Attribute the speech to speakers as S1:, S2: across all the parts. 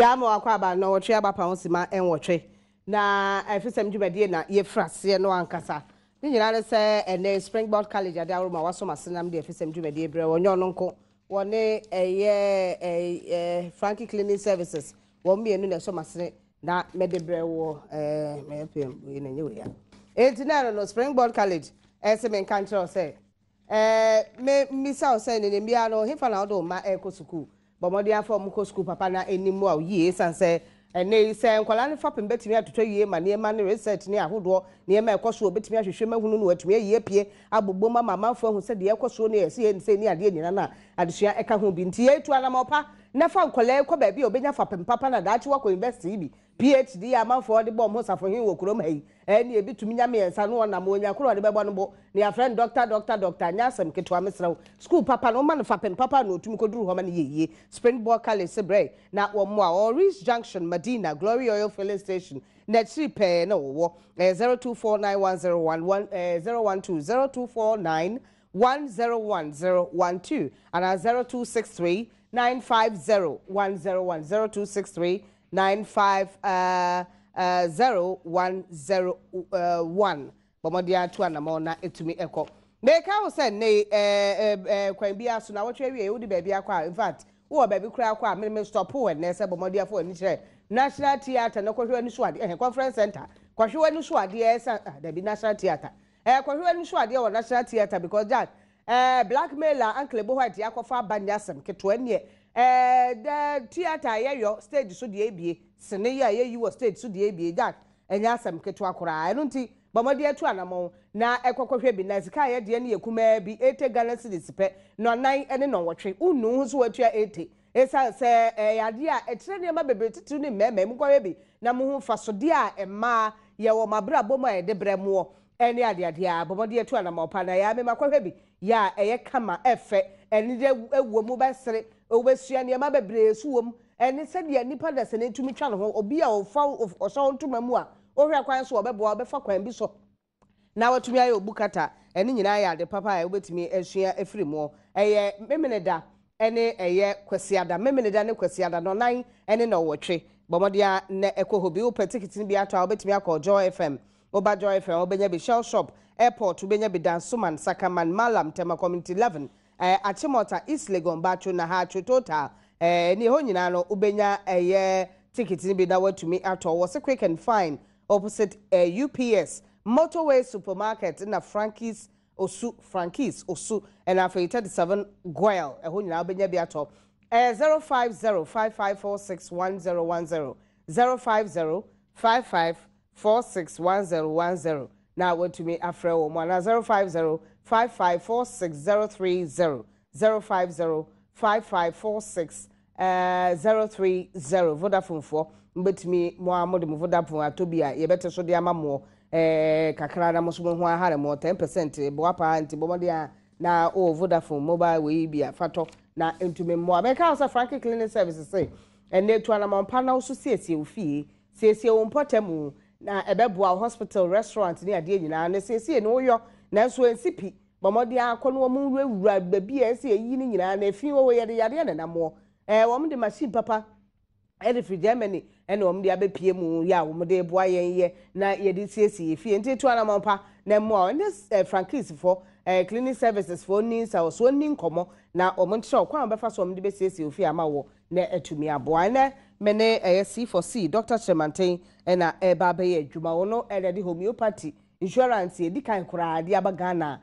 S1: ya mo akwa ba no wotwe abapa ho sima enwotwe na Afisem dwumade na ye frase no ankasa ni nyina ne se ene Springboard College ade awro ma waso masenam de Afisem dwumade bre wonyo no nko wone Frankie Cleaning Services wo mienu na so masene na medebre wo mepem na nyewe ya etina no Springboard College ese men kan kire say me misa say ne bia no hefa na odo ma ekosuku bomodi afọ mko school papa na enimu a yie sanse ene se nkwala ne fapem betimi atotwa yie ma ne ma ne research ne ahodo ne ma ekoso betimi ahwehwe mahunu no watumi yie pie agbogbo mama manfo hu se de ekoso ne yesi se ni ade nyina na adesua eka ho bi nti etu anamopa na fa nkwala ekọ ba bi obenya fapem papa na daachi wako university bi PhD ya manfo de bom ho safo hin wo kurom hayi ene ebitumi nya me ensa no na mo nya kro de bebo no bo ne ya friend doctor nyasem ketwa mesraw school papa no man fapem papa no otumi koduru ho ma ne yeye Springboard College sebre na wo mo a Orange Junction Medina Glory Oil Filling Station net 3 pe na wo 02491011 01249101012 and 0263 950 101 0263 950 bomodia to anamona etumi eko meka wo se ne kwan bia so na wotwe wie wodi baabi akwa in fact wo baabi kura akwa me stop wo ne se bomodia fo ani kire National Theatre na kohwe ani so ade conference center kohwe ani so ade esa da bi National Theatre kohwe ani so ade wo National Theatre because that blackmailer uncle bo white yakofa banyasem ketwa ne the theater yeyo stage so de ebie sene ya yeyi wo stage so de ebie that enya asem keto akora eno nti bamode atu anamo na ekokohwe bi na sika ye de ne yekuma bi 80 Ghana cedis pe no nan ene no wotwe unu so watua 80 esa se yade a etre ne ma bebre titu ne mmemme mkohwe bi na mo hu fasode a ema ye wo mabra boma ye de bremo ene ade a bamode atu anamo pa na ya me makohwe bi ya eye kama efe ene de ewuo mu besere obesua ne ma bebre suwom ene se de nipa da se ne tumi twa no ho obi a ofa oso ntoma mu a ohwe kwan so obebo obefa kwan bi so na watumi aye obukata ene nyina ya de papa a obetumi asua efiri mu eye memeneda ene eye kwasiada memeneda ne kwasiada no nan ene no wotwe bomodia ne ekohobi opetikitin bi ato obetumi akọ Joy FM oba Joy FM obenya bi Shell Shop Airport obenya bi Dansuman Sakaman Malam Tema Community 11 Achimota East Legon Bacho na ha total ni ho nyina no ubenya ticket ni bi da watumi ato wo se quick and fine opposite UPS Motorway Supermarket na Frankie's Osu and after 37 Goel ho nyina ubenya bi ato 05055461010 05055461010 na watumi afre wo mo na 05055460330 050554630 Vodafone for mbetimi mo amode mo Vodafone atobia ye bete so de amamo kakra na mo so ho ahare mo 10% bo apa anti bo de na Vodafone mobile we bia fato na entumi mo abeka asa Frankie Cleaning Services say ene to anamon pa na so siesie ofie siesie wo mpotemu na ebeboa hospital restaurant ni ade nyina na siesie no yo na so ensipi bomode akono mo wura babi ese yi ni nyina na efi wo ye de yade na namo wo de machine papa free Germany ene wo de abepie mu ya wo de boa ye na ye de siesie efi enti to anamon pa na mo ne Frankies for cleaning services for ni sa so ni nkomo na wo nche kwa befa so mo de be siesie ofi ama wo na etumi aboa na mene C4C Dr. Chemanten ena eba ye adwuma wono ede homeopathy insurance edi kan kura ade aba Ghana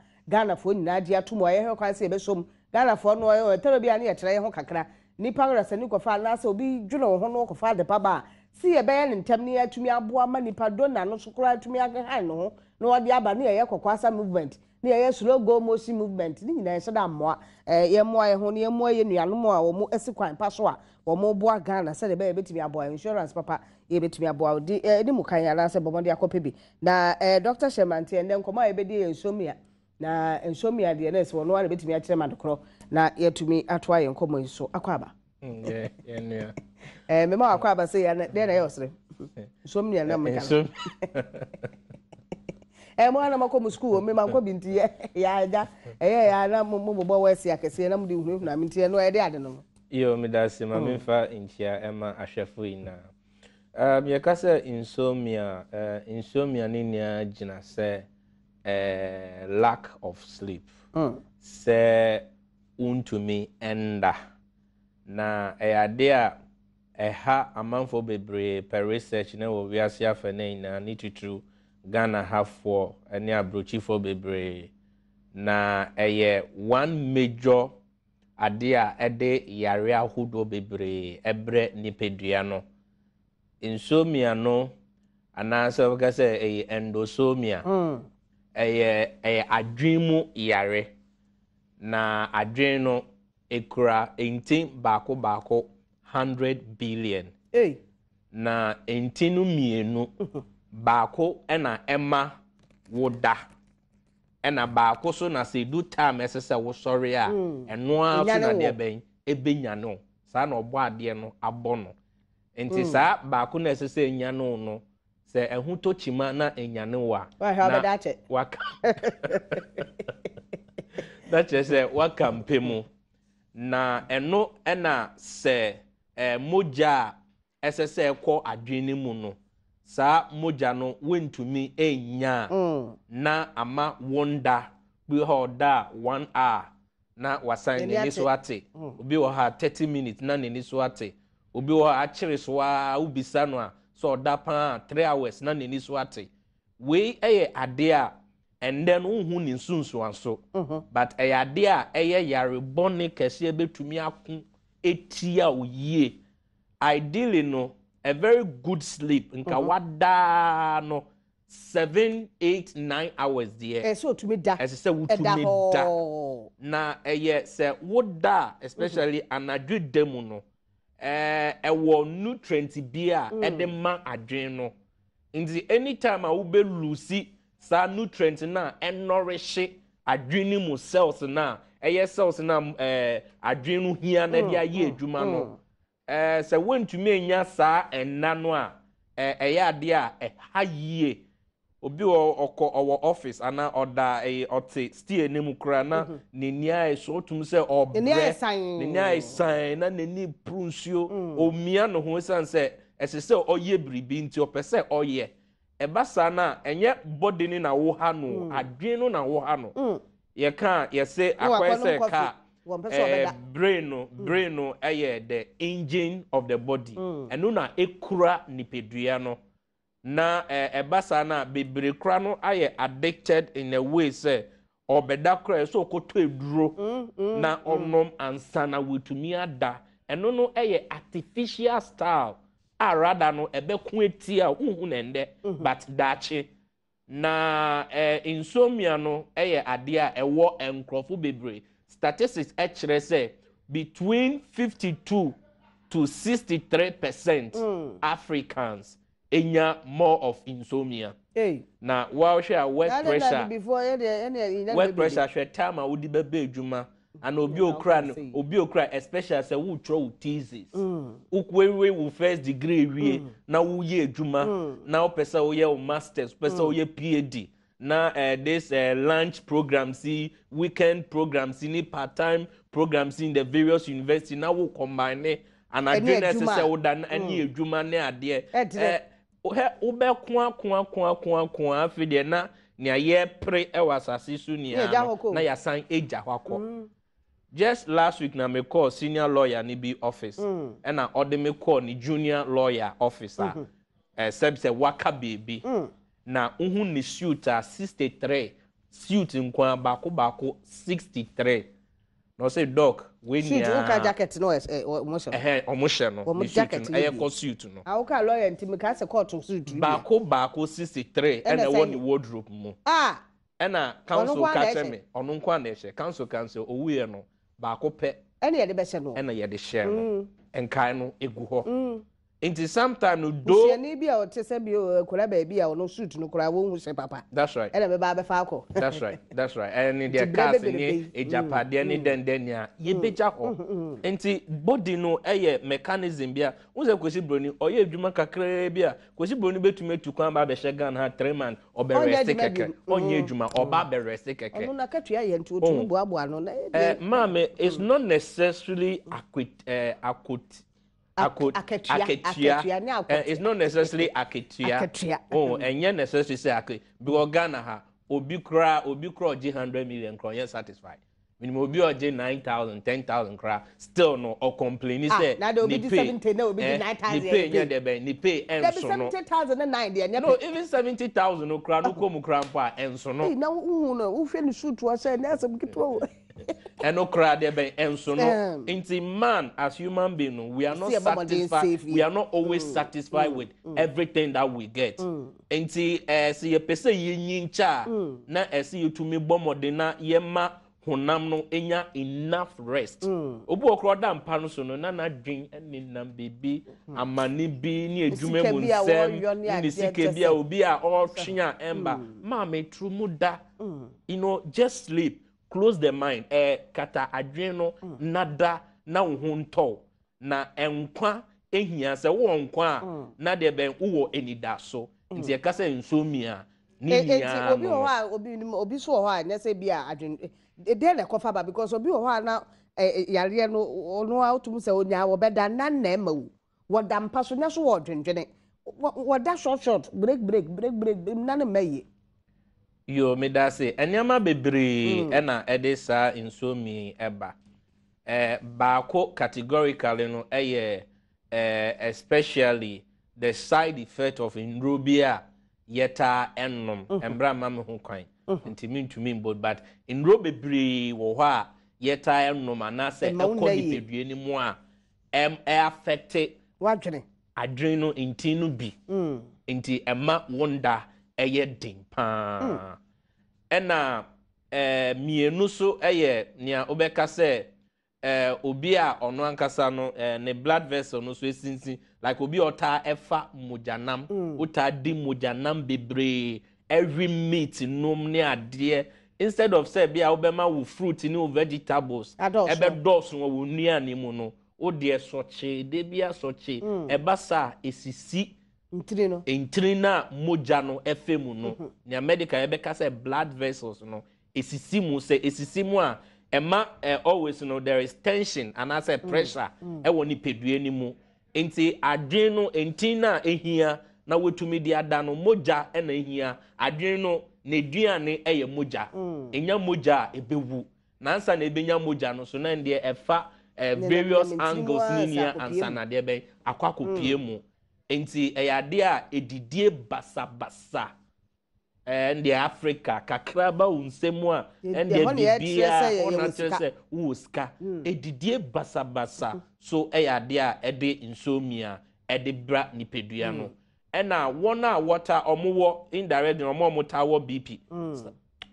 S1: fo nyina ade atomo ye he kwan se be som Ghana fo no ye terabia na ye kire ye ho kakra nipa rasa ni kofa na se obi dwuno ho no kofa de paba si ye be ye ntem ne atumi aboa ma nipa dona no so kura atumi agahan no ho na ode aba na ye kokwasa movement na ye slow go motion movement ni nyina ye so da moa ye moa ye ho ne ye moa ye nuanom a wo mo esikwan pa so a wo mo boa Ghana se de be betimi aboa insurance papa ye betimi aboa di mu kan ya na se bomode akopebi na Dr. Shemanti ende nkoma ye be di Insomnia na Insomnia de na se wo no na betimi akire madokro na ye tumi atwa ye nkomo iso akwaba
S2: ye nua
S1: me ma akwaba se ya de na ye osre Insomnia na me kan mo na makomu school me manko binti ya ja ya na mo bo wesi akese na mo di hunu na minti no e de ade no
S2: Yo midasi mamefa inchia ema ahwefo ina. Yekasa insomnia ni nia gina se lack of sleep. Se untumi enda. Na ade a eha amanfo bebre per research na wo wiase afane ina ni tutu Ghana hafo ene abrochifo bebre na one major ade a ede yare ahodo bebre ebre nipedua no insomnia no anasa waka say endosomnia adwemu yare na adwen no ekura enti baako 100 billion na enti no mienu baako ena ema woda ena baako so na se du time esese wo sori a eno a so na de ben ebenya no sa na obo ade no abo no enti sa baako na esese enya no se ehu to chima na enya ne wa na waka that is waka mpemu na eno ena se moja esese ekọ adwene mu no sa moja no wentumi enya na ama wonda bi hoda 1 hour na wasan ni so ate obi wo ha 30 minutes na ni so ate obi wo ha akire so a ubisa no a so oda pa 3 hours na ni so ate we ade a and then unhu ni nsunsu anso but ade a yare bone kese betumi akun etia oyie ideally no a very good sleep nka wada no 7 8 9 hours there
S1: so to me da
S2: say to me da na say woda especially anadwe demu no wo nutrient bia edema adwen no nti anytime a wo be lose sa nutrient na nourish adwen mu cells na cells na adwen no hia na dia ye adwuma no se wentumi enya saa enna no a ade a hayie obi owo office ana oda ote stie nemu kura na nenia so tum se obre nenia sign na neni prunsuo omia no ho sanse esese oye bribi nti opese oye ebasa na enye body ni na wo ha no adwen no na wo ha no ye kan ye se akwese ka brain no the engine of the body eno na ekura nipedua no na ebasa na bebre kura no aye addicted in a way say obeda kura so koto eduro na onom ansana wetumi ada eno no artificial style a rather no ebeku eti a uhu nende but dachi na insomnia no ade a ewo enkrofo bebre statistics actually say between 52 to 63% Africans enya more of insomnia. Na while share work pressure share time a wodi bebe adwuma and obi okra especially say wo throw thesis ukwewe wo first degree wie na wo ye adwuma na wo pesa wo ye masters pesa wo ye PhD na this lunch programs, weekend programs, part-time programs in the various universities now will combine and I do necessary wo dan any adwuma ne ade ube kwa afide na nia ye pre ewasase su nia na ya san eja hwakọ just last week na me call senior lawyer ni be office and na ode me call ni junior lawyer officer say waka baby na unhu ni suit 63 suit nkwa bako 63 no say doc when
S1: suit ka jacket no
S2: omushe no jacket no suit no
S1: awuka lawyer ntimi ka se court suit
S2: bako 63 and one wardrobe mu na council catch me onu nkwa na ehye council owuye no bako pe
S1: ene ye de be hye no
S2: ene ye de hye no enkai no egu ho Into sometime no do.
S1: Usiani bi a o te se bi o kura baby a no suit no kura wo hu se papa.
S2: That's right.
S1: Ena be ba be fa akọ.
S2: That's right. That's right. And in their cars ni ejapade ni den ya ye beja ho. Enti body no mechanism bia. Unse kwesi broni oye adwuma kakra bia. Kwesi broni betumi tukwan ba be shegan ha 3 man obe rest keke. Onye adwuma oba be rest keke.
S1: Ono na katua ye nti otu boaboa no na.
S2: Mama, it's not necessarily it's not necessarily aketia. Oh, and yet necessarily say akwe. Because Ghana ha obi kra 100 million kra yes satisfied. Minimum obi oje 9,000, 10,000 kra still no or complain say
S1: na do be 70 na obi 9,000.
S2: Ni pay nya de be ni pay enso no.
S1: 70,009 there.
S2: No, even 70,000 no kra no komu kra mpa enso no.
S1: Na hu no wo hwe ni suit wo say na asem kitwo.
S2: And no cry there be enso no. Inti man as human being no, we are not satisfied. We are not always satisfied with everything that we get. Inti see ye pese ye nyincha na esi you to me bomode na ye ma honam no enya enough rest. Obu okro da mpa no so no na dwen eni nam bibi amani bi ni edwuma mu nsem ni sike bia obi a otwea emba ma me tru mu da. You know, just sleep. Close the mind. Kata adweno nada na wo nto na enkwa ehia se wo nkwa na de ben wo enida so nti e kasa insomnia ni nia
S1: obi so ho a na se bia adwen de na kofa ba because obi ho a na yare no ono a otum se onya wo beda na na ma wo da mpa so na so wo dwendwene wo da short break na na maye.
S2: Yo me da say enyama bebre na edesa insomi eba baako categorically no especially the side effect of inrobia yeta ennom embra ma me ho kwan ntimi ntumi mbod but inro bebre wo ho a yeta ennom anase ekodi pedue ni mu a affect
S1: wadwene
S2: adreno intinu bi nti ema wonder din pa ena mienu so nia obeka se obi a ono ankasa no ne blood vessel no so esinsin like obi ota efa mojanam ota di mojanam bebre every meat nom ne ade instead of say bia obema wo fruit ni vegetables ebe dos no wo nuane mu no o de soche de bia soche ebasa esisi Intrina mojano efemu no. Ni America ebeka say blood vessels no. Esisimu say esisimu a ema always know there is tension and I say pressure ewo ni pedue ni mu. Enti adwen no entina ehia na wetumi di ada no moja na ehia adwen no ne duane eye moja. Enya moja ebewu. Na ansa na ebenya moja no so na ndie efa various angles ni nia ansa na de be akwakopie mu. Enti eyade a edidie basa ndi Africa kakraba unsemu a ndi bibia ona trese uska edidie basa so eyade a ede insomnia ede bra nipedua no ena wona water omowo indirect omo tawo BP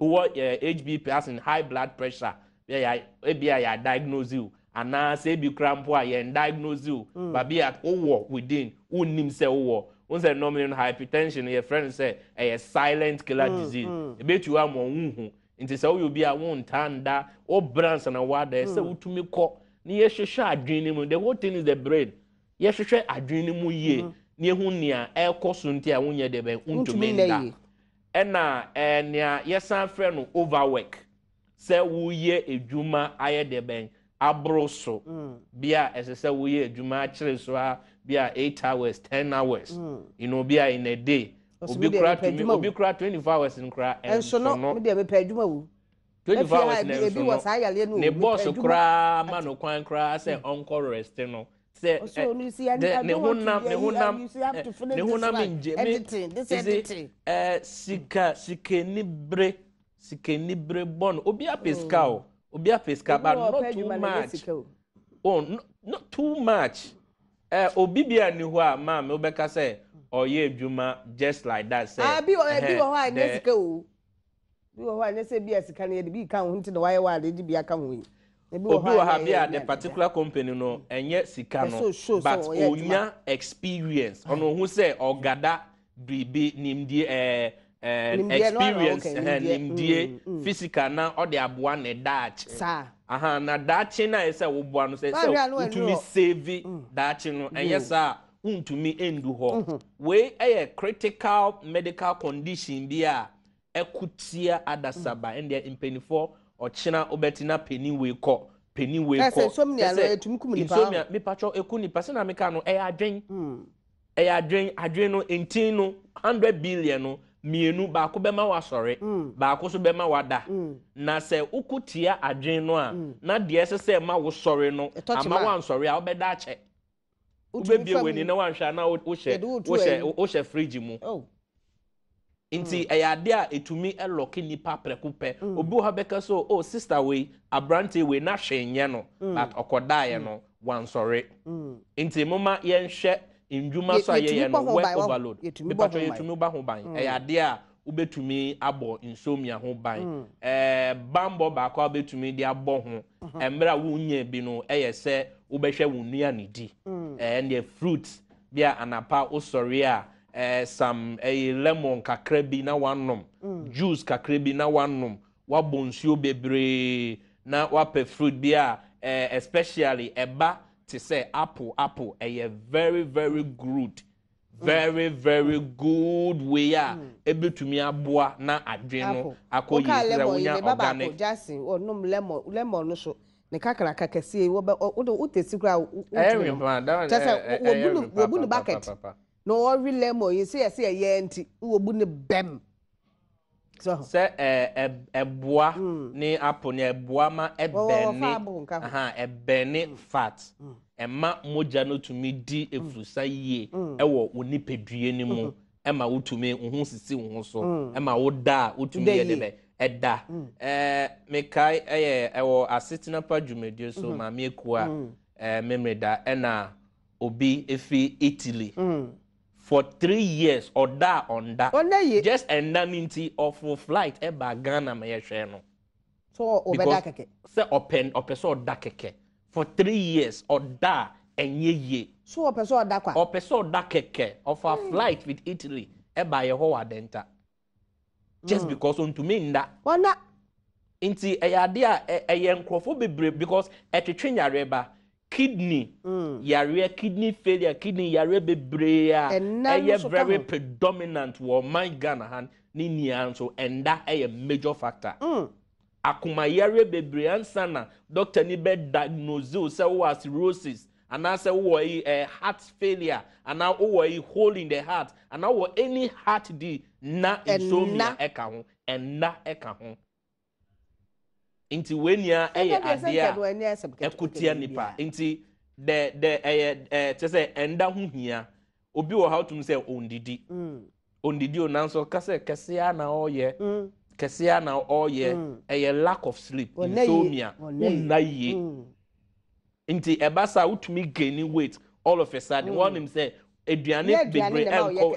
S2: wo HBP as in high blood pressure ya diagnose you ana say bi crampo a ye diagnose you baby at owo within unim say owo unse normal hypertension your friend say a silent killer disease e betu am onhu nti say we bi a won tanda o brands na wada say utumi ko ni ye hwehwe adwene mu the whole thing is the brain ye hwehwe adwene mu ye ni ehu nia e koso nti a wonye de be untumi nda ena nia yesan frɛ no overwork say wo ye edwuma aye de ben abroso bia esese wo ye adwuma akire so a bia 8 hours 10 hours you know bia in a day obi kra 24 hours in kra
S1: and so no me dey me pa adwuma wo
S2: 24 hours na ebi was ayale no ne boss kra ma no kwan kra say onko rest no say ne honam editing sikenibre bon obi apeska o obi apeska but not too much not too much obi bia ni ho a ma me obeka say oye adwuma just like that say
S1: bi ho a nesika o bi ho a nese bia sika na ye bi kan ho nti na waye wa de bia kan ho
S2: obi wa ha bia the particular company no enye sika no but onya experience ono hu say ogada bibi nimdie experience nimdie physical na ode aboa ne daach aha na daach na ese wo boa no say utumi save daach no enye sa untumi endu ho we critical medical condition bia ekutia adasaba and the impenifo ochina obetina penny we ko insomnia no etumi kum nipa insomnia me pacho eku nipa se na me ka no adwen no entin no 100 billion no mienu ba ko bema wa sore ba ko so bema wada na se ukutia adwen no a na de se ma wo sore no ama wan sore a obeda ache ubebie weni na wan hwa na wo she fridge mu inti eyade a etumi elock nipa prekupe obi ha beka so sister we abrante we na hwenye no but okodae no wan sorry inti mama yenhwe ndwuma so aye no work overload mepacho yetumi ba ho ban eyade a ubetumi abo insomnia ho ban bambo ba kwa betumi di abo ho emra wunye bi no se ubehwe wunua ne di and the fruits bia anapa osori a some lemon kakrebi na wanom juice kakrebi na wanom wabonsio bebre na wape fruit bia especially eba to say apple very very good very good way ebetumi aboa na adweno akoyi se wonya organic
S1: jasin onom lemon no so ne kakra kakase wo tesi kra wo bu bucket no every lemon you say ye enti wo bu ne bem so
S2: say eboa ni apple ni eboa ma ebeni ebeni fat ema moja no tumi di efrusa yie ewo onipedue ni mu ema wotumi hu sisi hu so ema woda wotumi ye debe eda mekai ewo asitina pa dwumedio so ma me ekua memreda ena obi efi Italy for 3 years or da on that just and nanity of flight eba Ghana me yehwe no
S1: so obeda keke
S2: say open so da keke for 3 years or da enye ye
S1: so opeso da kwa
S2: opeso da keke of a flight with Italy eba ye ho wadenta just because on to me nda
S1: wana
S2: inti eyade a eye nkrofo bebre because etwetwe nyareba kidney yare kidney failure kidney yare bebre a very predominant wo my Ghana han ni nia so and that a major factor akuma yare bebre ansana doctor ni be diagnose say wo cirrhosis and I say wo heart failure and now wo hole in the heart and now any heart di na insomnia eka ho and na eka ho inti wenia adea ekutia nipa inti the say enda hu hia obi wo how to say ondidi onanso kase kesia na oye kesia na oye lack of sleep insomnia unaye inti ebasa utumi gaining weight all of a sudden one him say eduane bebre enko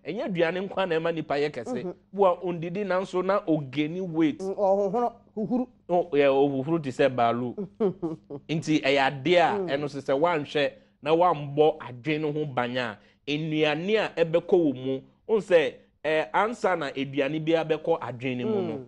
S2: enye eduane nkwa na ema nipa ye kese wo ondidi nanso na ogeni weight
S1: huhuru
S2: huhuru ti se balu inti eyade a eno se wanhwe na wambo adwene ho banya enuane a ebekọ wo mu on se ansa na eduane bia bekọ adwene mu no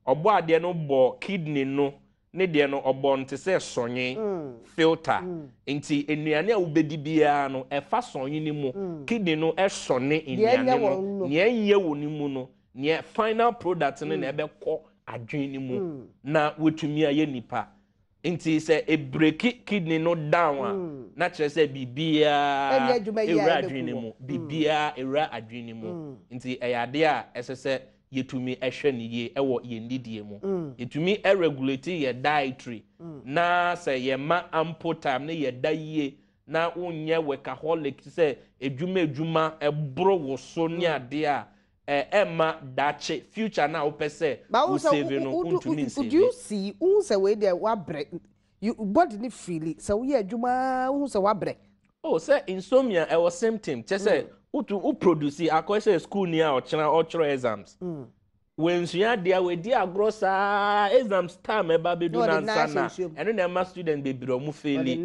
S2: obo ade no bo kidney no ne de no obo nte se sonye filter inti enuane a ubedi bia no efa sonye ni mu kidney no esone enuane no ne enye wo ni mu no ne final product ne na ebekọ adwene mu na wotumi aye nipa inti se e break kidney no down na kire se bibia era adwene mu bibia era adwene mu inti eyade a esese yetumi ehwe ne ye ewo ye ndidie mu yetumi regulate ye dietary na se ye ma ample time ne ye da ye na unye workaholic se edwuma ebro wo so ne ade a Emma dache future na opese we save no untumi save.
S1: Do you see say we there wa break you body ni feel so we adwuma say wa break.
S2: Oh say insomnia e was same thing. Just say u produce akwese school ni a ochra exams. when sua dia we di agro saa exam star me ba be do na sana eno na ma student be biro mu faili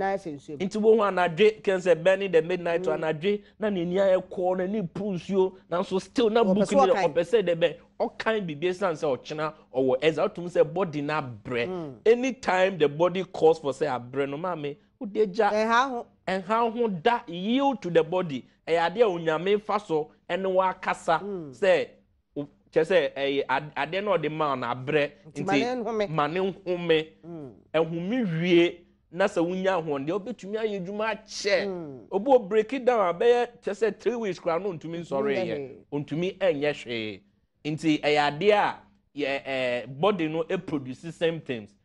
S2: into bo ho anadwe ken say burning the midnight to anadwe na ne nia e ko na ni punsuo na so still na book ni opese de be o kan bibie san say o chena or exa otum say body na bre anytime the body calls for say abre no ma me wo deja and how da yield to the body e ade a onyame fa so ene wa kasa say say ade no de man na bre nti mane nhome ehumi wie na sa wunya ho de obetumi aye dwuma che obo break it down abe say 3 weeks kra no ntumi nsore ye ntumi enye hwe nti ade a body no e produce same things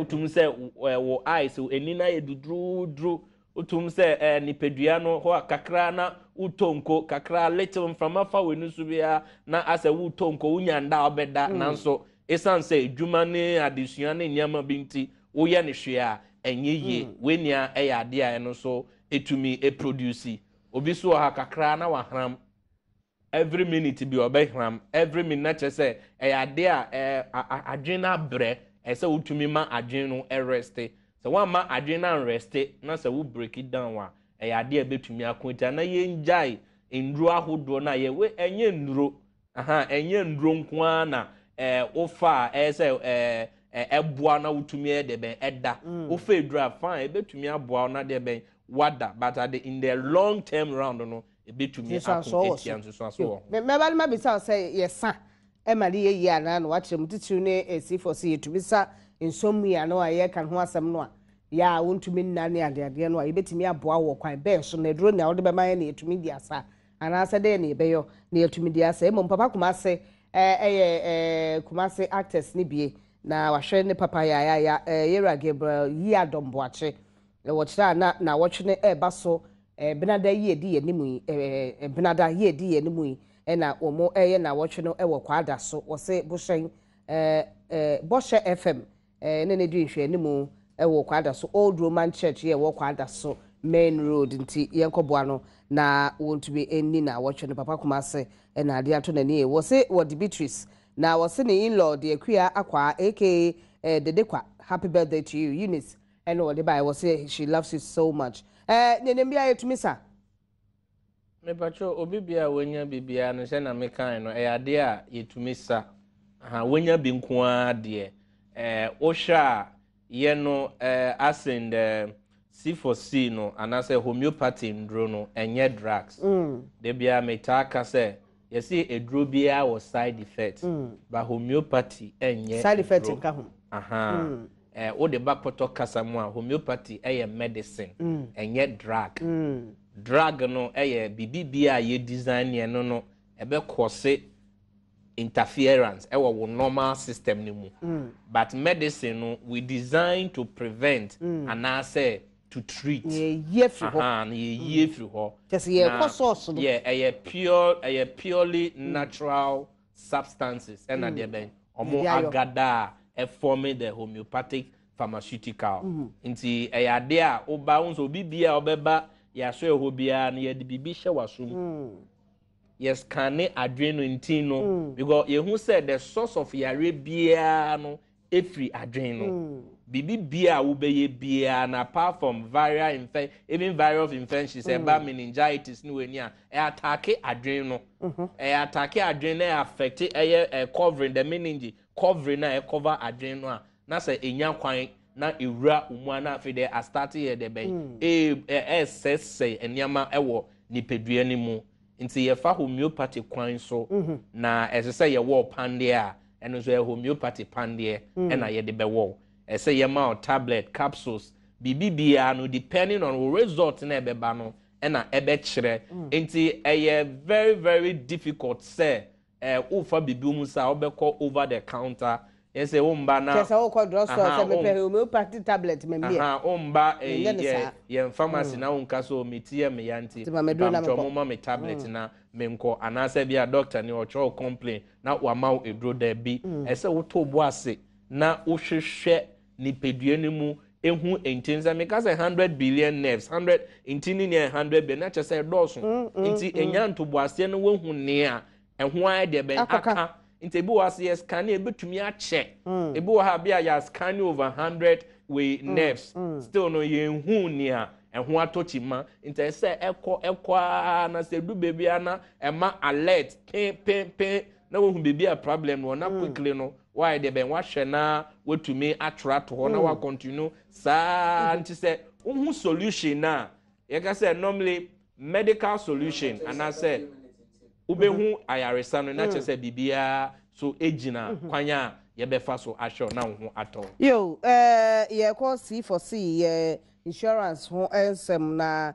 S2: utum say wo eyes enina ye dudru utum say nipedua no ho kakra na utonko kakra little from afa wenu so bia na asa utonko unyanda obeda nanso esan say dwuma ne adesua ne nyama binti wo ye ne hwe a enye ye wenia ade a eno so etumi produce obi so ha kakra na wahram every minute bi obehram every minute say ade a adwena bre ese utumi ma adwen no rest so one ma adwen na rest na say we break it down wa ade a betumi akonta na ye njai nduro ahodo na ye we enye nduro enye nduro nko na ofa say eboa na utumi de ben eda ofa edura fine betumi aboa na de ben wada but in the long term round no betumi akonta etian so
S1: me ba ma bisa say yesa e ma de ye ana na wa kire mutitu ne C4C yetumi sa insomnia no aye kan ho asem no a ya wontumi nna ne ade no a yebetumi aboa wo kwan be so na duro na wo de be ma na yetumi di asa ana asa de na be yo na yetumi di asa emo papa kuma se kuma se actors ni bie na wahwe ne papa ya Yera Gabriel yi Adom boache wo kira na wo twene ba so benada yi di yenimu yi benada yi di yenimu yi na omo ye na wo twene wo kwada so wo se boshen Boshe FM ne ne di hwe nimu wo kwada so Old Roman Church ye wo kwada so Main Road nti yenkoboa no na wontubi enni na wo twene papa kuma se na ade ato na ni wo se wo di Beatrice na wo se ne in-law de akua akwa aka Dedekwa happy birthday to you Eunice and what the by was say she loves you so much ne bia yetumi sa
S2: me pacho obi bia wenya bibia no se na me kan no ade a yetumi sa wenya bi nko ade ohwa ye no asend C4C no anase homeopathy ndro no enye drugs de bia metaka se yesi edro bia was side effect but homeopathy enye
S1: side effect nka ho
S2: o de ba poto kasa mu a homeopathy medicine enye drug drug no bibia ye design ye no ebe cause interference wo normal system ni mu but medicine no we design to prevent and say to treat
S1: ye
S2: free ho
S1: just ye source no
S2: purely natural substances and at the ben omo agada forming the homeopathic pharmaceutical nti ade a oba unso bibia obeba ya so eho bia na ye de bibi hye wasum yes can adreno intino because you who said the source of yare bia no every adreno bibi bia wo be bia na apart from viral infections meningitis ni weni a attack adreno attack adreno affect covering the meningi covering na cover adreno a na say enya kwan na ewura umu na afi de start here de ben say enyama ewo nipedua ni mu nti ye fa homeopathy kwan so na say ye wo pande a eno so ye homeopathy pande na ye de be wo say ye ma tablet capsules bibia no depending on result na ebeba no na ebe kire nti very very difficult say ufa bibi mu sa obekọ over the counter yes umba na
S1: yes o ko drugstore say me pe homeopathy tablet me me
S2: umba ye pharmacy na unka so metie me yanti pamcho mo me tablet na menko anase bia doctor ni o cho complain na wa ma edro da bi ese wo to bo ase na wo hwehwe ni pedue ni mu ehu entinza me ka say 100 billion nerves 100 intini ne 100 billion na che say doso nti enya nto bo ase no wo hu ne a eho ai de ben aka Inte ebi wa se scan e betumi a check. Ebi wa ha bia ya scan over 100 we nerves. Still no ye hu ni a ho atochi ma. Inte se ekwa na se du baby ana ema alert pen na wo hu baby a problem no na quickly no why de ben wa hwe na wetumi attract ho na wa continue sa nti se hu solution na ye ka say normally medical solution and I say ubehu ayaresa no na chese bibia so ejina kwanya ye befa so asho na ho ato
S1: yo ye call C for C insurance ho ensem na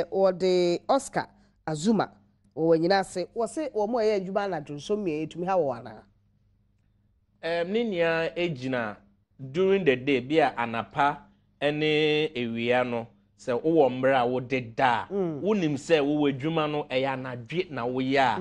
S1: or the Oscar Azuma o wenyina se wo se wo mo ye adwuma na dwonso mie etumi ha wo ana
S2: ninia ejina during the day bia anapa ene ewia no se wo mbra wo deda wonim se wo adwuma no eya nadwe na wo ya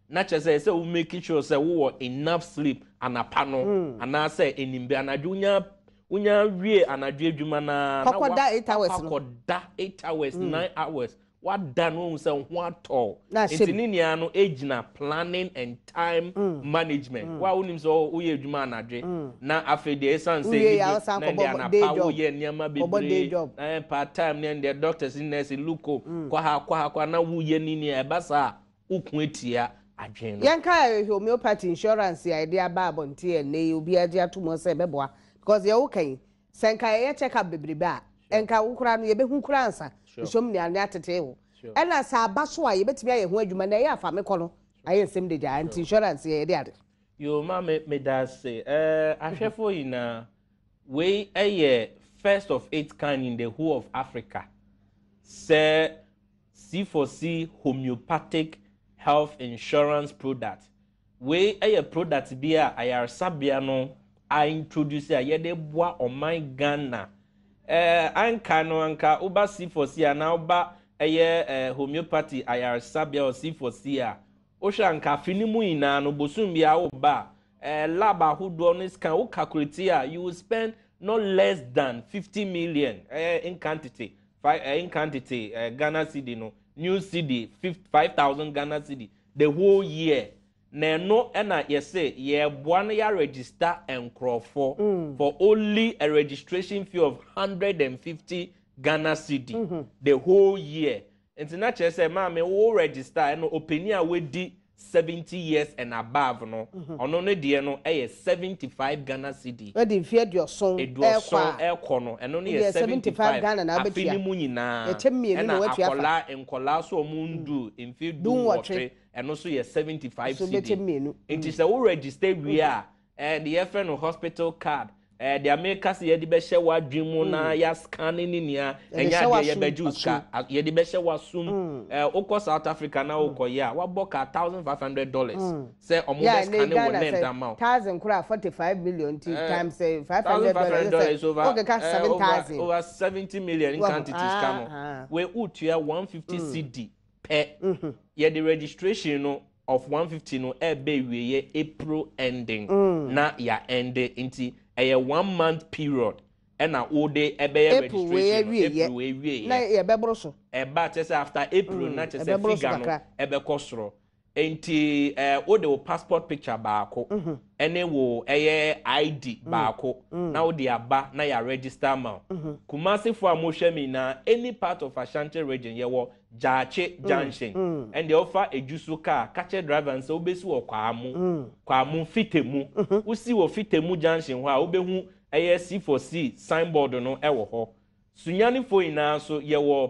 S2: na che se wo make sure se wo enough sleep anapa no ana se enimbe anadwe unya wie anadwe adwuma na
S1: kokoda 8 hours no
S2: kokoda 8 hours 9 hours what done when say ho ato entinia no ejina planning and time management wa wonim so wo ye adwuma anadwe na afede esan say na dia na pa wo ye niam bebre part time ne the doctors in nurse luko kwa na wo ye ni ebasa ukun etia adwen no
S1: yanka homeopathy insurance ya dia ba abonte ene obi ade atomo say beboa because ye wo kan senka ye check up bebre ba enka ukura no ye be hu kura ansa Insomnia ne atete wo ena sa abaso a ye betimi aye ho adwuma na ye afa me kono aye nsem de ja anti insurance ye de ade
S2: yo ma me da say ahwefo ina we first of its kind in the whole of Africa say C4C homeopathic health insurance product we product bia ayarsabia no I introduce a ye de boa o my Ghana anka no anka uba C4C na uba homeopathy ayarsabia o C4C a ohwa anka finimu ina no bosum bia uba lab ahodo no scan o calculate a you will spend no less than 50 million in quantity Ghana cedi no new cedi 5,000 Ghana cedi the whole year na no na yese ye boa na ya register enkrofo for only a registration fee of 150 Ghana cedi the whole year international say ma me wo register no opinion we di 70 years and above no ono ne de no 75 Ghana cedi
S1: we dey fear your son
S2: ekọ no eno ne 75
S1: Ghana na
S2: abetia afini mu nyina
S1: e chemienu no watu afa
S2: enkola so mundu infi du watwe eno so 75 cedi enti se wo register we a the friend hospital card the America say ye be hye wadwemu na ya scanning ni nia enya de ye bejuska ye de be hye wasum ukọ South Africa na ukọ ya wa boka $1,500 say omo be scanning wo net amount
S1: 1000 kura 45 million times $500 okay ka 7000
S2: over 70 million in quantities come we utua 150 cedi per ye the registration no of 150 no be we April ending na ya end into a 1 month period and a all day registration April we
S1: na ye bebro so
S2: just after April na just figure no ebe kosoro enti o de passport picture baako ene wo ID baako na o de aba na ya register ma Kumasi for amohwemi na any part of Ashanti region ye wo Jaache Junction and they offer a juice car catch driver and so obesi wo kwamu fitemu usi wo fitemu junction ho a obehu C4C signboard no ewo ho sunyani fo ina so ye wo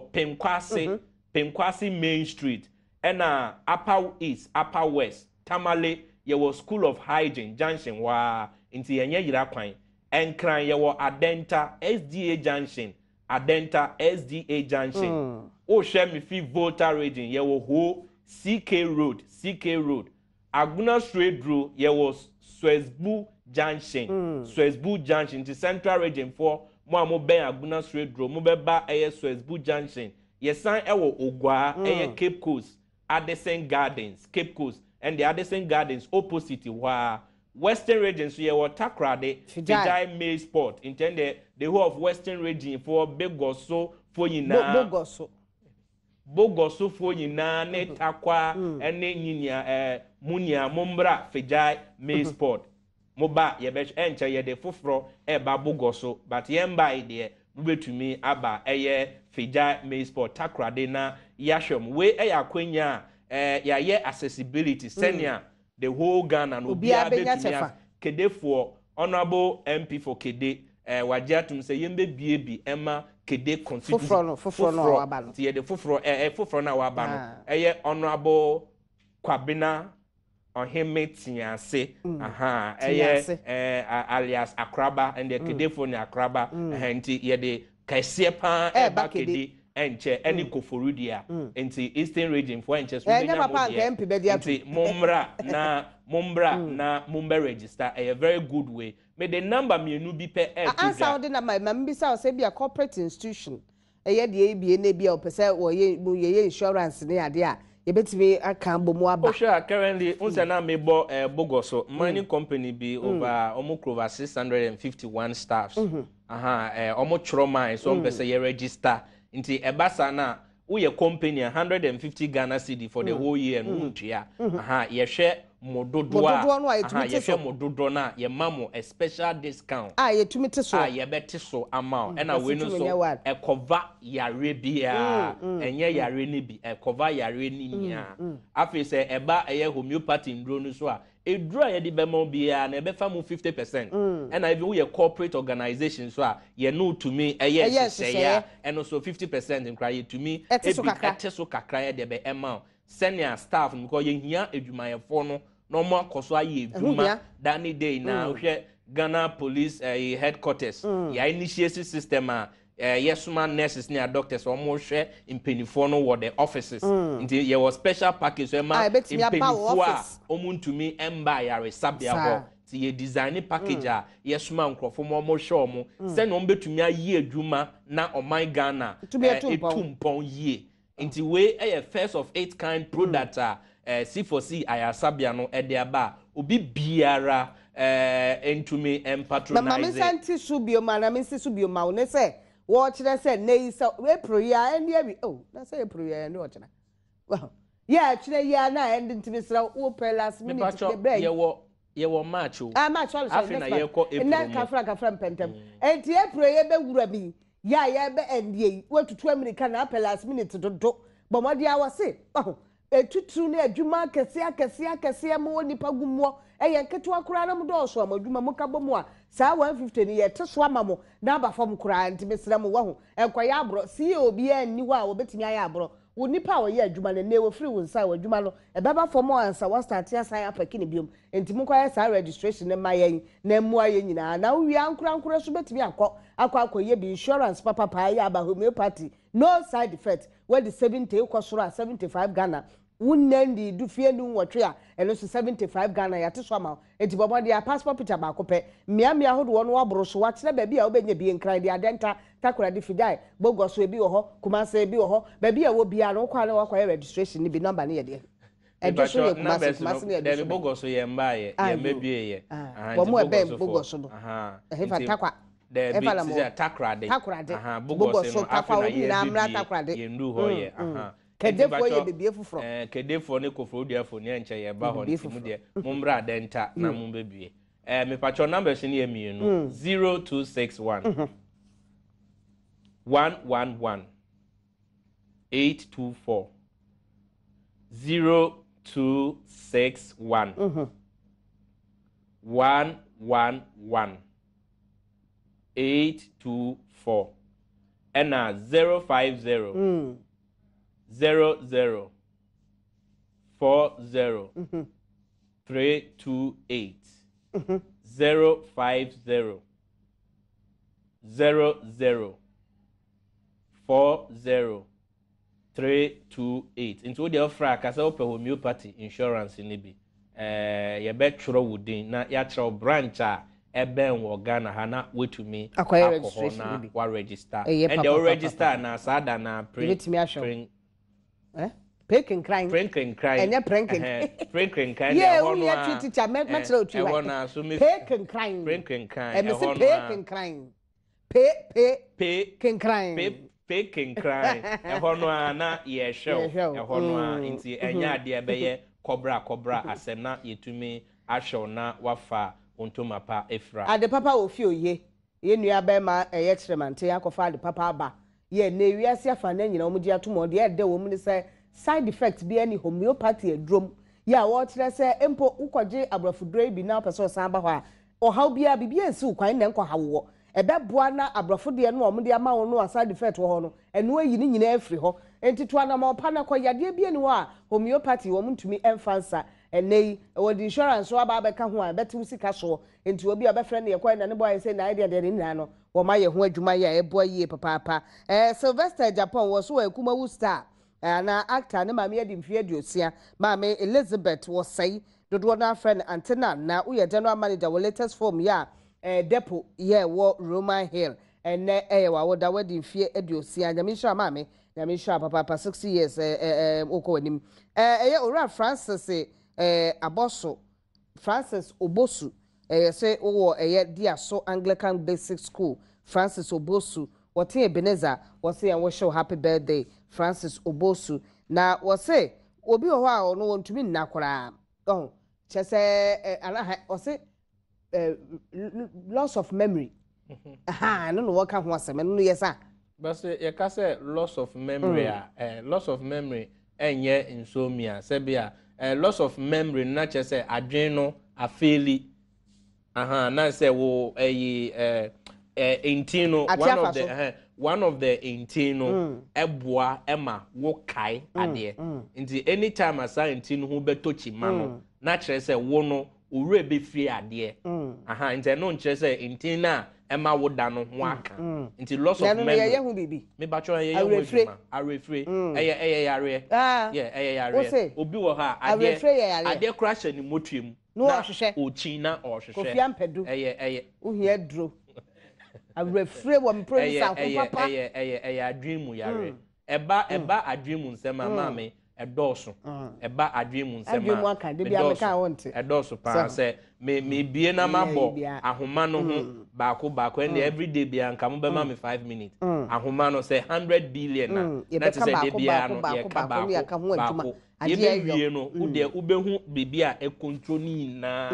S2: Penkwasi Main Street and Upper East Upper West Tamale ye wo School of Hygiene Junction wa inti yenye yira kwan enkran ye wo Adenta SDA Junction SDA Junction o share me fi Volta region ye wo ho CK Road Aguna Straight Road ye wo Swesbu Junction to Central region for mo ben Aguna Straight Road mo be ba Swesbu Junction ye san wo Ogwa Cape Coast Addison Gardens Cape Coast and the Addison Gardens opposite wa Western region so ye wo Takrade Fijai Main Sport intended the whole of Western region for Begoso for yina Bogoso for yina ne takwa ene nyinya munia mombra fejai maize sport moba yebe enche yede foforo eba bogoso but yemba ide mubetumi aba eye fejai maize sport takrade na yashom we eya kwenya yaye accessibility senior the whole Ghana no bia betumi kedefo honorable MP for Kede wajatum say yembe biebi ema Kede constituency foforo no waba ti yede foforo na waba no eye honorable Kwabena Ohime Tianse alias Akraba and the Kedefo ni Akraba nti yede kese pa eba Kede enche any koforudia nti Eastern region for enche so nti mombra na mumbe register a very good way me the number me nu bi pe
S1: answer the number me say say be a corporate institution ye de ebie na bia opese wo ye insurance ne ade a ye betimi aka bomu aba
S2: o sure currently unse na me bo bogoso mining company be over almost over 651 staffs almost chro mine so pese ye register nti ebasa na we company 150 Ghana cedi for the whole year no ntua ye hwe mododo ye hwe mododo na ye mamo a special discount
S1: ye tumi te so
S2: ye beti so amount na we no so e cover yare bia enye yare ni bi e cover yare ni nya afi se eba eye homeopathy ndro no so a edura ye di bema bia na ebe fa mu 50% and even we a corporate organization so a ye no to me yes say and so 50% in cry to me eteso kakra ye de be amount senior staff because ye hia edwumayefo no no mo akoso aye edwuma dani day na hwe Ghana police headquarters ya initiate system a yes man nurses near doctors almost share in penifo no what the offices until there was special package so ma in penifo a omuntumi emba ya resabia ho ti ye design package a yes man nkrofo mo mo show mo se no mbetumi ayi adwuma na oman Ghana etumpon yie until we first of its kind product C4C ayasabia no e de aba obi biara entumi patronize
S1: mama santi subio mana minsi subio ma one say watch that say nei so we proya and ye na say proya and watch na well yeah chire ya na end ntimi sra wo pe last minute the break
S2: ye wo match o
S1: match all
S2: afi na ye ko
S1: April na kafra pentem enti April ye be wura bi ya ye be end ye watutu America na pe last minute dodo bomodi awase etutu na adwuma kese mo nipa gummo eye nketo akura na mo so amadwuma mo ka bomu a saa 150 ni ye teso amamo na aba fam kura ntimesra mo wahu enkoya abro si obi anni ho a obetimi aye abro wo nipa wo ye adwuma na newo free wo nsa wo adwuma no ebeba fam ansa wo start ya sign up akini biom ntimi kwa saa registration ne mayen na mu aye nyina na wo wi ankura so betimi akọ bi insurance papa ya aba homeopathy no side effect where the 70 kwasoro 75 Ghana wunnandi du fie nu nwotwe a eno so 75 Ghana ya te so ama enti bobo dia passport picture ba ko pe mia hodo wono waboro so wa kire ba bia wo benya bi nkran dia denta takora di fidai bogoso ebi wo ho kumasa ebi wo ho ba bia wo bia no kwa na wakwa registration ni bi number ne ye de ejoso ye kumasa ne
S2: de bogoso ye mba ye mebie ye
S1: bo mo ebe bogoso do fa takwa
S2: de bi ti takrade bogoso afa na ye bi ye ndu ho ye
S1: kedefo ye bebie fufuro
S2: kedefo ne kofrodua ne enche ye ba ho ntimu de mumbra denta na mumbebie me pacho numbers ni emienu 0261 111 824 0261 111 824 and 050 00 40 328 050 00 40 328 into the offer kasa open homeopathy insurance ni bi ye be tworo wudin na ya tworo branch a eben wo Ghana ha na wetumi
S1: akọ
S2: na wa register and the register na sada na print
S1: Pranking crying. And you're pranking.
S2: Pranking crying.
S1: Yeah, we are teacher. Make much low to you. Pranking crying.
S2: Pranking crying.
S1: And Mr. Pranking crying. Pranking crying.
S2: Pranking crying. A hono na ye show. A hono inti enya de be ye kɔbra asɛm na yɛtumi ahwɛ na wafa ontoma pa efra
S1: ade papa ofi oye ye nua ba ma eye kyeremante akɔfa ade papa aba ye na wiase afa na nyina omudi atomo de ede wo mu ne sɛ side effect bi ani homeopathy adrom ya wo kyerɛ sɛ empo ukɔgye abrafudro bi na pɛsɛ osan ba hɔ a ɔhaw bia bibia esi ukwan na nkɔ hawo ɛbɛboa na abrafo de no ɔmo de ama wo no side effect wɔ hɔ no ɛno ayi ne nyina afiri hɔ enti to anama ɔpa na kɔ yadeɛ bi ani hɔ a homeopathy wɔ mu ntumi ɛmfansa ɛnɛyi wɔ di insurance so aba bɛka ho a bɛte sika so enti obi a bɛfrɛ ne yɛkɔ na ne boy say na idea de ne nyina no wɔ ma yɛ ho adwuma yɛ ɛboa yie papa Sylvester Japan wɔ so wɔ Kumawu star na actor ne maame yɛ mfie aduosia maame Elizabeth wɔ sɛi dodo na friend antena na wo yɛ general manager wɔ latest form ya depot ye wo Roman Hill ene wa wo da wadi mfie aduosia nyamisha maame nyamisha papa 60 years okɔ anim eye ora Francis aboso Francis Obosu say wo dia so Anglican Basic School Francis Obosu wote Ebenezer wo say and wish happy birthday Francis Obosu na wo say obi ho a no wontumi nna kora chese ana wo say loss of memory. No work out once. No yes,
S2: but you can say loss of memory. Loss of memory. Enye insomnia. Sebia loss of memory. Not just say adrenal, a faili. Not say wo intino. One of the intino. Ebwa Emma wo kai adie. Inti anytime I say intino who be touchy mano. Not just say wono. Ure be free adie nti no nkyerɛ sɛ nti na ɛma wo da no ho aka nti loss of memory
S1: ya hu bibi
S2: me ba cho ye hu adwuma arefre ɛyɛ yare ɛyɛ yare obi wɔ ha adie crash ni motuem
S1: na
S2: ochi na ɔhwehwɛ
S1: kofi ampedu
S2: ɛyɛ
S1: uhia duro arefre wɔ me producer ho papa
S2: ɛyɛ adwin mu yare ɛba adwin mu nsɛm maame edoso eba adwemu nsema edoso pa se me bie na mabo ahoma no ho baako and everyday bia nka mo be ma me 5 minutes ahoma no say 100 billion na te say de bia no ye ka baako ye be wie no wo de ubehu bibia e control ni na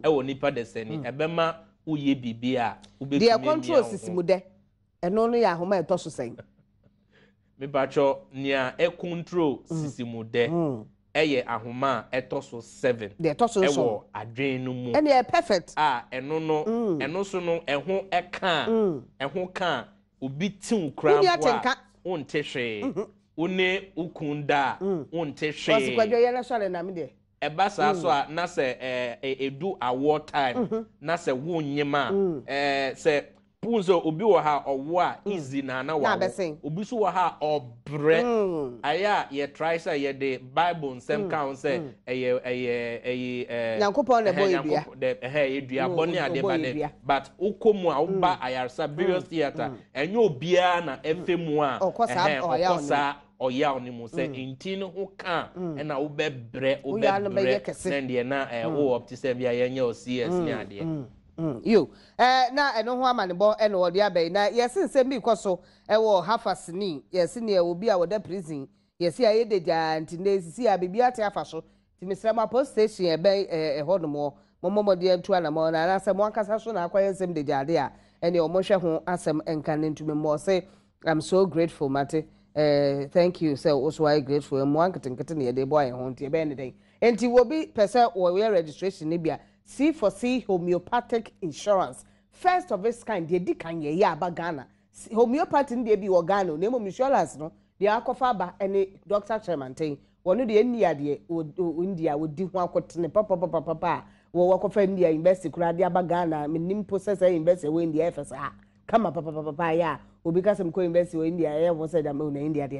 S2: e wo nipa de seni ebe ma wo ye bibia ubetu
S1: de control sisimu de eno no ya ahoma etoso sen
S2: me bacho nia e control sisimu de eye ahoma etoso 7
S1: de etoso
S2: so adwen no mu
S1: ene e perfect
S2: eno no eno so no eho eho ka obi tin kra wa onte hwe one ukunda onte hwe
S1: osikwadwo ye na sole na me de
S2: eba sa so a na se edu award time na se wonyema se punzo obi wo ha owo a easy na wa obi so wo ha obre aya ye try say ye the bible nsem count say
S1: Nyankopon na boy bia
S2: edua boni ade ba de but ukomu a uba ayarsa various theater enye obia na efemu a okosa oya onimu say enti no ho ka na wo bebre na de na wo opti say bia ye nya o CS ni ade
S1: you na eno ho amanebo eno wode abai na yesense bi koso ewo hafasini yesine obi a wode prison yesi aye deja ntine sisi a bibia te afaso timisrama post station ebe honomo momomode antu anamo na na se mo ankasa so na akwaye nsem deja ade a ene o mo hwe ho asem enka ntumi mo say I'm so grateful mate thank you so also I grateful mo anketenkete ne de boy ho nti ebe ne den enti wo bi pese wo registration ne bia C4C homeopathic insurance first of its kind de di kan ye aba Ghana homeopathy de bi wo Ghana na mo insurance no de akofa ba ene Dr. Tremanten wono de India de India wo di ho akotene papa wo wakofa India invest kura de aba Ghana menim process invest we India FSA kama papa ya obi kasem ko invest we India ya wo say da me na India de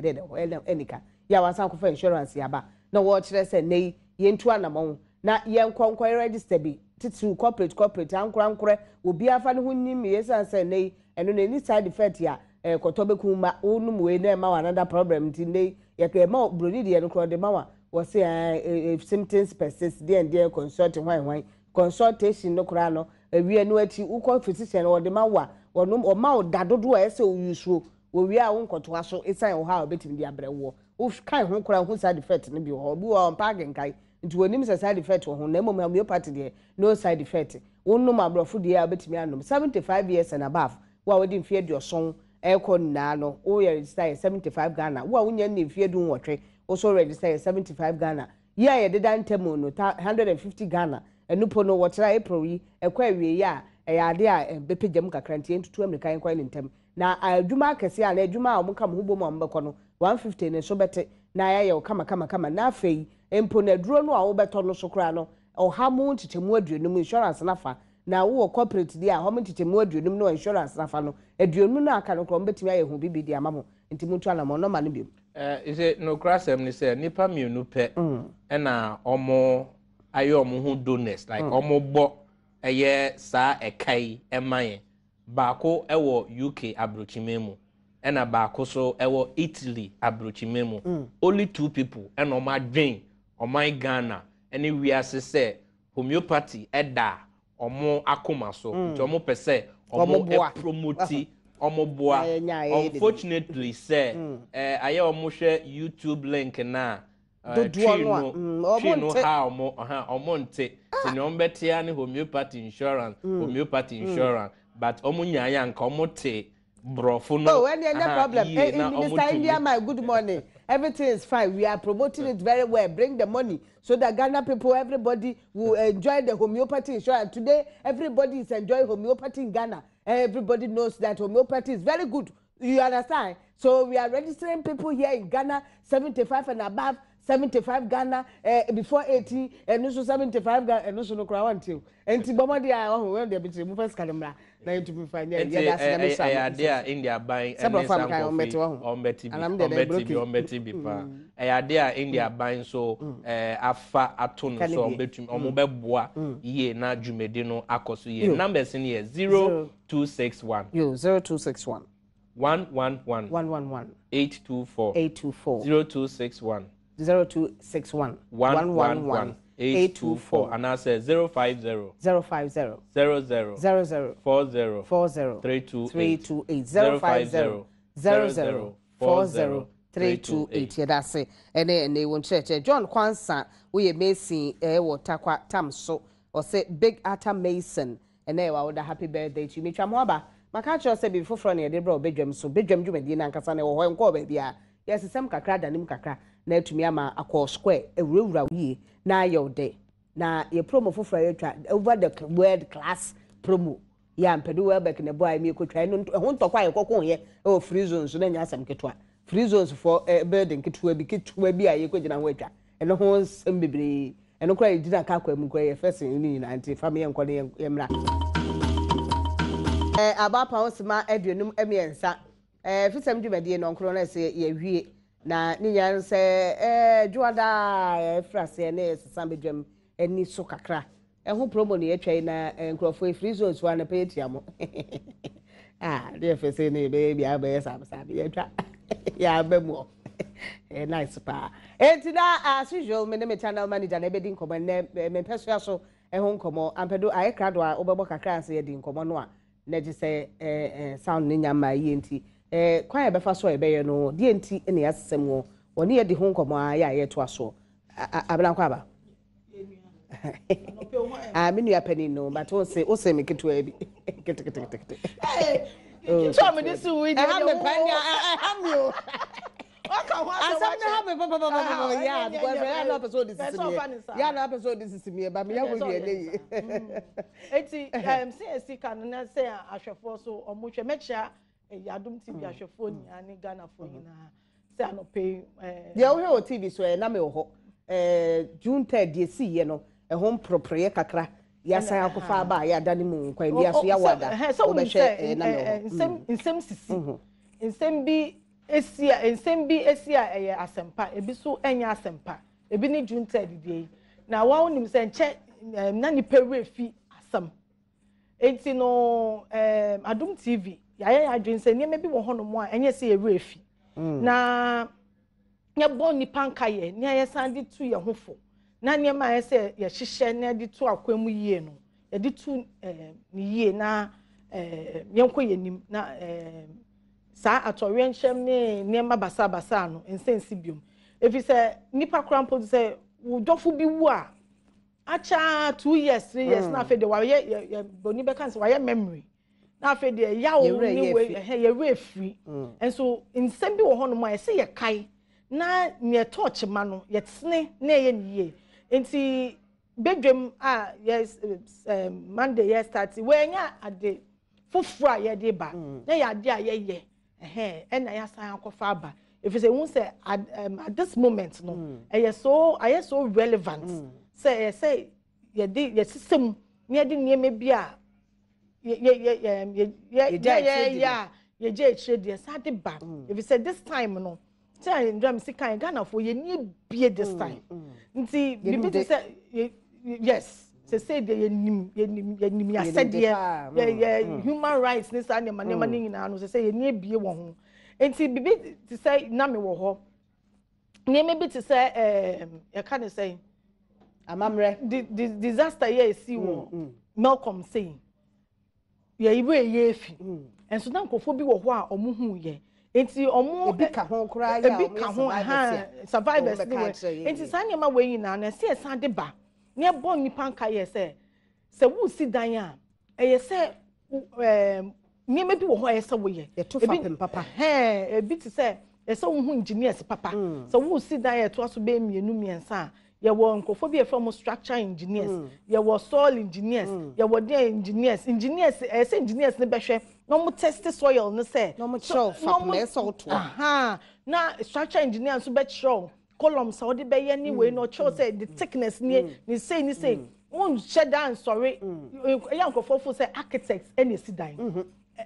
S1: enika ya wasa akofa insurance ya ba na wo kire say nei yentu anamon na yenkonkon register bi titu corporate ankura obi afa ne hunnim yesa say nei eno na ni side effect ya kotobeku ma onum we na ma another problem ti nei ye ka ma broni de no kro de ma wa wo say symptoms persist de consult hwan consultation no kra no awie no ati ukọ physician wo de ma wa wonum o ma o dadodo a ese o yusuo wo wi a wonkoto aso esan wo ha obetimi de abrewo wo kai ho kra ho side effect ne bi ho bi wo parking kai nti wonim se side effect ho na emom homeopathy de no side effect wonnum abrofo de a betimi anom 75 years and above wo a wodi mfie aduoson eko na no wo register 75 Ghana wo a wonya ne mfie du nwotwe wo so register 75 Ghana yeah ye deda ntemu no 150 Ghana enupo no wotera April yi ekwa awie ya ade a bepejam kakra ntie ntutu American kwa ne ntem na adwuma akese a na adwuma a omka mo hubo mo mbekọ no 150 ne so bete na ya ye kama na afei empo na duro no a wo beto no so kra no ohamu ntitemu aduonum insurance nafa na wo corporate dia homu ntitemu aduonum no insurance nafa no aduonum no aka no kro mbetimi aye hu bibi dia mamo nti muntu ana mo no ma no bi
S2: ise no krasem ni se nipa mienu pe na omo aye omo hu donors like omo bo eye sa ekai emaye baako ewo UK abrochimemu na baako so ewo Italy abrochimemu only 2 people and omo adwen omo Ghana any we ase say homeopathy eda omo akoma so nti omo pese omo promote omo boa unfortunately say aye omo share YouTube link na no how omo nte se no betia ne homeopathy insurance but omo nyanya nka omo te brofo no
S1: oh any problem Mr. India my good morning everything is fine we are promoting it very well bring the money so that Ghana people everybody will enjoy the homeopathy insurance today everybody is enjoying homeopathy in Ghana everybody knows that homeopathy is very good you understand so we are registering people here in Ghana 75 and above 75 Ghana before 80 and also 75 Ghana and also no crowd until and Tibomadi when they between movers calamra na to be fine
S2: yeah there India buying and on Betty bipa there India buying so afa atun so on between omobeboa ye na dwumedi no akoso ye numbers in here 0261
S1: 0261
S2: 111 824 0261
S1: 0261 111 824
S2: and I say 050 00 40 328 050 00 328
S1: yeah that's it and won church John Kwansa we mason wo takwa tam so or say big Atta Mason and they were happy birthday to me twamoba maka cho say before from ne de bro bedwam so bedwam dwumadi na nkasa ne wo ho enko ba bia yes sem kakra danim kakra na atumi ama akọ square ewurawura yi na ayode na ye promo foforo ye twa over the world class promo ya mpedu Welbeck ne boy mi ekotwa no ho ntokwa ye kokon ye o free zones na nya asem ketwa free zones for building ketwa bi a ye kogina ho atwa eno ho sem bebre eno kra ye dina ka kwa mu kra ye first ni na anti family enko ne ye mra abapa osima aduonum emiensa Afisem dwumadi no nkro na se ye hwie na ninya se juada frase na sesa bedwam eni so kakra ho promo ne yetwa na nkrofo free zones wa na pay tiamo dey fese ne baby abaye sabe yetwa ya abemu nice pa entina as usual me channel manager na ebedi nkomo na me peso so ho nkomo ampedo aye krado a obebo kakra se yedi nkomo no a na je se sound ninya ma yenti kwa befa so ebe ye no die enti ene yasem wo woni ye de ho nkomo a ya ye to aso abna kwa ba minu ya peni no but o se me ketua bi kete
S3: so me this we
S1: ha me pani ha me o aka ho asem na ha me papa yeah because I know episode this is me yeah na episode this is me ba me ya go bi ene
S3: eti CSC kan na say ahwefo so omotwe mecha Adom TV ahwefo ni ani Ghana fo nyina say anope
S1: ye wo he o TV so na me wo ho June 3rd ye si ye no home propriye kakra ya san akofa ba ya dani mu nkwan bia so ya wada
S3: so be hwe na me nsem sisi nsem bi esia asempa ebi so enya asempa ebi ni June 3rd die na wa onim se nche na ni pewe fi asam enti no Adom TV ya adwen se ne bi wo hono mo a enye se ewe fi na nya bo ni panka ye ne ya san di tu ye hofo na ne ma ese ye hihye na di tu akwam yie no ye di tu ni yie na yenko ye nim na sa atorwenhyem ne ma basa no ensensi biom efi se nipa krampo se dofo bi wu a acha 2 years 3 years na fe de wa ye boni be kan se wa ye memory na fe de ya wo ni we ye refri enso nsem bi wo ho no mo ye se ye kai na ne touch ma no ye tene na ye niye enti bedwem yes Monday yes start we nya ade foforo ye de ba na ya ade a ye na ya san akofa aba if you say won say at this moment no I so relevant say ye system ne de nieme bia ye je trade sa de ba if you say this time no say ndram sikan Ghana for ye nie bie this time nti bibi say yes say de ye nim ya said ye human rights ni sa ne ma ni nyina no say ye nie bie wo ho enti bibi to say na me wo ho nieme bi to say you can say amamre the disaster here see wo Malcolm saying ye iwe ye efi enso na nkofo bi wo ho a omo hu ye enti omo
S1: ebi ka ho kra ya
S3: survivors ni we enti sa nyema we nyina na se san de ba ne bon nipa nka ye se wu si dan a eye se nyema bi wo ho ye se wo ye
S1: ebi papa
S3: ebi ti se ye se wo hu engineers papa so wu si dan ye to aso be mienu miensa ye wo nkofo bi e from structure engineers ye wo soil engineers ye wo dey engineers say engineers ne behwe no mo test soil no say
S1: no mo show fa me so to
S3: na structure engineers so be show columns so de be ye ni we no show say the thickness ni say won shed down sorry ya nkofo say architects any si dan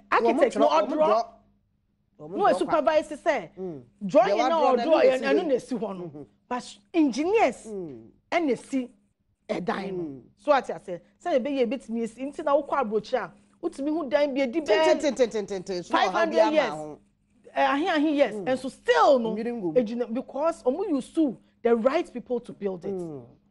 S3: architects no draw no supervisor say drawing na draw enu na si ho no but engineers and see a dime so at say be ye betimi esi nti na wo kwa abrochi a utimi hu dan bi edi be 500 years ahia yes and so still no because omu used to the right people to build it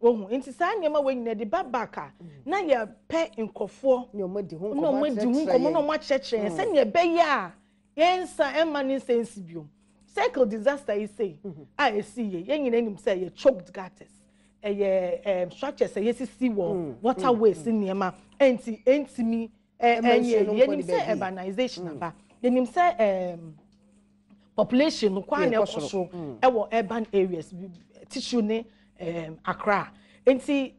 S3: ohun nti sa nyema we nyina de babaka na ye pe nkofo
S1: no mo di hu
S3: komo no mo cheche se ne be ya yensa emani sense biom cycle disaster you say I see ye nyina nim say ye choked gutters structures say yes see waterways in niema enti mi ye nim say urbanization aba ye nim say population no kwa na ekoso e wo urban areas tissue ne Accra enti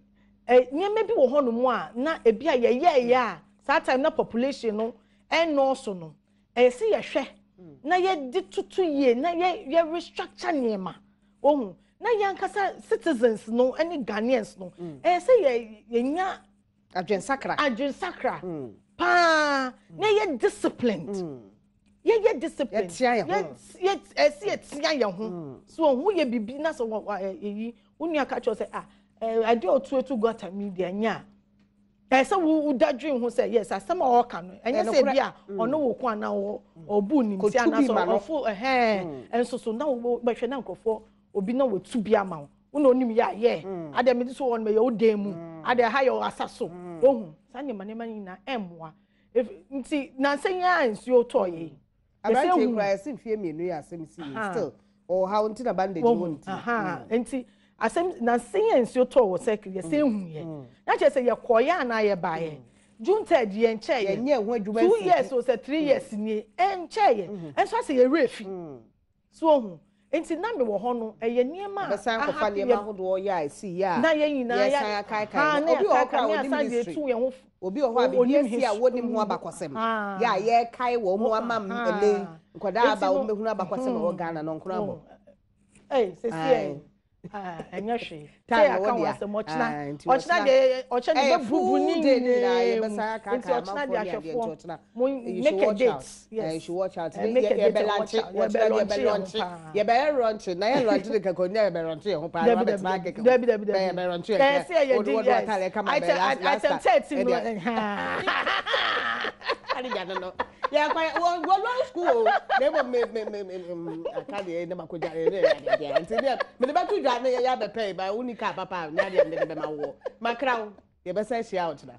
S3: niema bi wo hono mu a na ebi a ye a that time na population no no so no say ye hwe na ye di tutu ye na ye restructure niema ohun na yankasa citizens no any Ghanaians no say ye nya
S1: adwen sakra
S3: pa na ye disciplined ye disciplined ye tia ye ho so ohun ye bibi na so yi unu aka cho say ade otu got media nya say we dadwin ho say yes asem all kan no enye say bia ono wo kwa na obu ni mtia na so ofo enso so na wo behwe na nkofo obi na wo tu bia ma wo onim ya ye ade me so won me ye odem mu ade ha ye asaso ohun sanye manema na emwa nti na senya nsuo to ye
S1: abante kura sim fie mienu ya asem si still or how nti na bandage won
S3: nti asem na senya nsuo to wo cycle ye say hu ye na che say ye koya na ye ba ye June 3rd ye nche ye
S1: nye ho adwuma
S3: 2 years o say 3 years ni nche ye enso say ye refi so hu enti na me wo ho no ye niema
S1: be san ko fa niema ho do ya si ya
S3: na ye nyina ya
S1: obi o kwa woni ministry obi o ho abi esi a wonim ho abakosem ya ye kai wo mu amam ele nkoda aba wo mehunu abakosem wo Ghana no nkoro abo
S3: sesi enyeshi say aka wase mochna ochna de bubu ni
S1: na ye besa aka
S3: aka ochna de ahwefo
S1: make a date yes you should watch out ye be lunch ye be lunch na ye lunch de kakonya ye be lunch ye ho pa na be market ye be lunch ye
S3: say ye di yes I tempted no
S1: ani ga no ya kwa wo law school they will me akade na makoja ya nti me de ba tu dwa na ya be pay ba unika papa na de be ma wo makraw ye be say share out na